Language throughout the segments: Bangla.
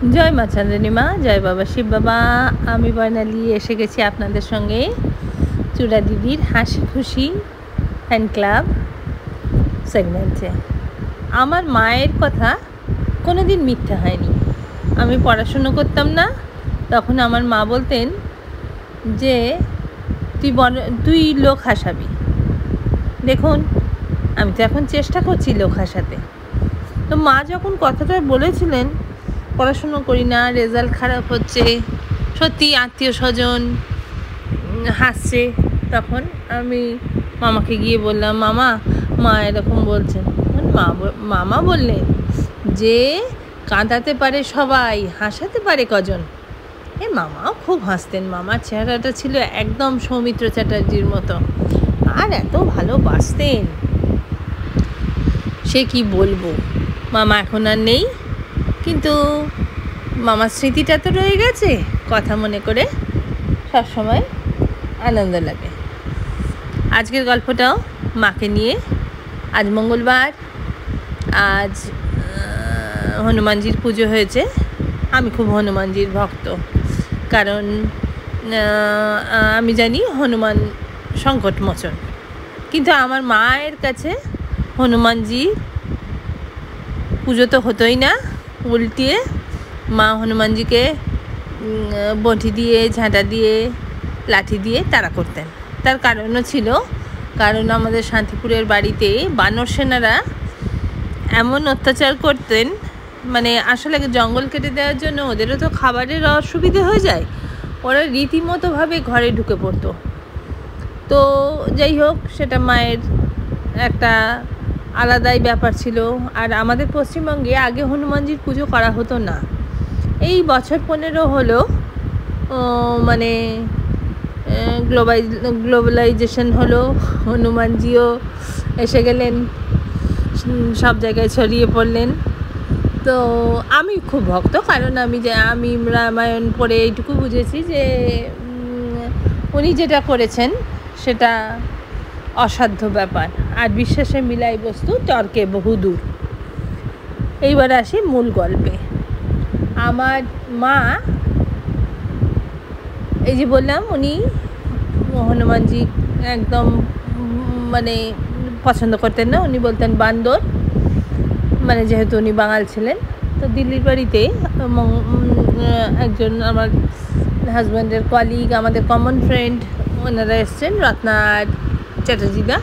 জয় মা চাঁদনী মা, জয় বাবা শিব বাবা। আমি বর্ণালী এসে গেছি আপনাদের সঙ্গে চূড়া দিদির হাসি খুশি ফ্যান ক্লাব সেগমেন্টে। আমার মায়ের কথা কোনো দিন মিথ্যা হয়নি। আমি পড়াশুনো করতাম না, তখন আমার মা বলতেন যে তুই লোক হাসাবি। দেখুন, আমি তো এখন চেষ্টা করছি লোক হাসাতে। তো মা যখন কথাটা বলেছিলেন পড়াশুনো করি না, রেজাল্ট খারাপ হচ্ছে, সত্যি আত্মীয় স্বজন হাসছে, তখন আমি মামাকে গিয়ে বললাম, মা এরকম বলছেন। মামা বললেন যে কাঁদাতে পারে সবাই, হাসাতে পারে কজন। মামাও খুব হাসতেন। মামার চেহারাটা ছিল একদম সৌমিত্র চ্যাটার্জির মতো, আর এত ভালোবাসতেন সে কি বলবো। মামা এখন আর নেই, কিন্তু মামার স্মৃতিটা তো রয়ে গেছে। কথা মনে করে সবসময় আনন্দ লাগে। আজকের গল্পটাও মাকে নিয়ে। আজ মঙ্গলবার, আজ হনুমানজির পুজো হয়েছে। আমি খুব হনুমানজির ভক্ত, কারণ আমি জানি হনুমান সংকটমোচন, কিন্তু আমার মায়ের কাছে হনুমানজি পুজো তো হতোই না, উল্টিয়ে মা হনুমানজিকে বঁটি দিয়ে, ঝাঁটা দিয়ে, লাঠি দিয়ে তাড়া করতেন। তার কারণও ছিল, কারণ আমাদের শান্তিপুরের বাড়িতে বানর সেনারা এমন অত্যাচার করতেন, মানে আসলে জঙ্গল কেটে দেওয়ার জন্য ওদেরও তো খাবারের অসুবিধে হয়ে যায়, ওরা রীতিমতোভাবে ঘরে ঢুকে পড়তো। তো যাই হোক, সেটা মায়ের একটা আলাদাই ব্যাপার ছিল। আর আমাদের পশ্চিমবঙ্গে আগে হনুমানজির পুজো করা হতো না। এই বছর 15 হলো, মানে গ্লোবালাইজেশন হলো, হনুমানজিও এসে গেলেন, সব জায়গায় ছড়িয়ে পড়লেন। তো আমি খুব ভক্ত, কারণ আমি রামায়ণ পড়ে এইটুকু বুঝেছি যে উনি যেটা করেছেন সেটা অসাধ্য ব্যাপার, আর বিশ্বাসে মিলাই বস্তু তর্কে বহুদূর। এইবার আসি মূল গল্পে। আমার মা, এই যে বললাম, উনি হনুমানজি একদম মানে পছন্দ করতেন না। উনি বলতেন বান্দর, মানে যেহেতু উনি বাঙাল ছিলেন। তো দিল্লির বাড়িতে একজন আমার হাজব্যান্ডের কলিগ, আমাদের কমন ফ্রেন্ড, ওনারা এসছেন, রত্না চ্যাটার্জিদা,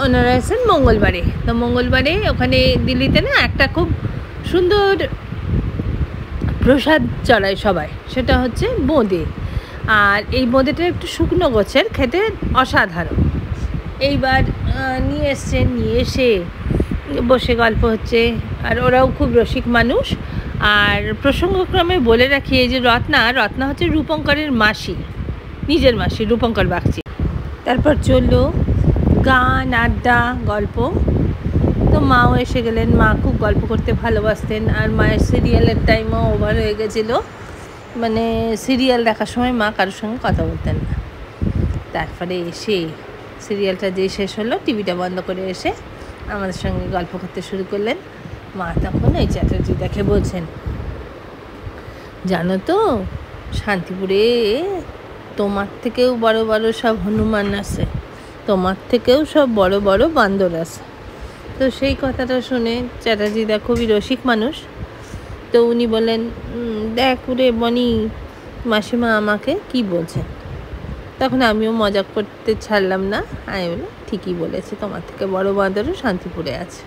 ওনারা এসছেন মঙ্গলবারে। তো মঙ্গলবারে ওখানে দিল্লিতে না একটা খুব সুন্দর প্রসাদ চড়ায় সবাই, সেটা হচ্ছে বোঁদে। আর এই বোঁদেটা একটু শুকনো গোছের, খেতে অসাধারণ। এইবার নিয়ে এসছেন, নিয়ে এসে বসে গল্প হচ্ছে, আর ওরাও খুব রসিক মানুষ। আর প্রসঙ্গক্রমে বলে রাখি, এই যে রত্না হচ্ছে রূপঙ্করের মাসি, নিজের মাসি, রূপঙ্কর বাগচি। তারপর চললো গান, আড্ডা, গল্প। তো মাও এসে গেলেন। মা খুব গল্প করতে ভালোবাসতেন, আর মায়ের সিরিয়ালের টাইমও ওভার হয়ে গেছিলো, মানে সিরিয়াল দেখার সময় মা কারোর সঙ্গে কথা বলতেন না। তারপরে এসে সিরিয়ালটা যে শেষ হলো, টিভিটা বন্ধ করে এসে আমাদের সঙ্গে গল্প করতে শুরু করলেন। মা তখন এই চ্যাটার্জি দেখে বলছেন, জানো তো শান্তিপুরে তোমার থেকেও বড় বড় সব হনুমান আছে, তোমার থেকেও সব বড় বড় বান্দর আছে। তো সেই কথাটা শুনে চ্যাটার্জিদা খুবই রসিক মানুষ, তো উনি বলেন, দেখ রে বনি, মাসিমা আমাকে কি বলছেন। তখন আমিও মজা করতে ছাড়লাম না, আমি বললাম ঠিকই বলেছে, তোমার থেকে বড় বান্দরও শান্তিপুরে আছে।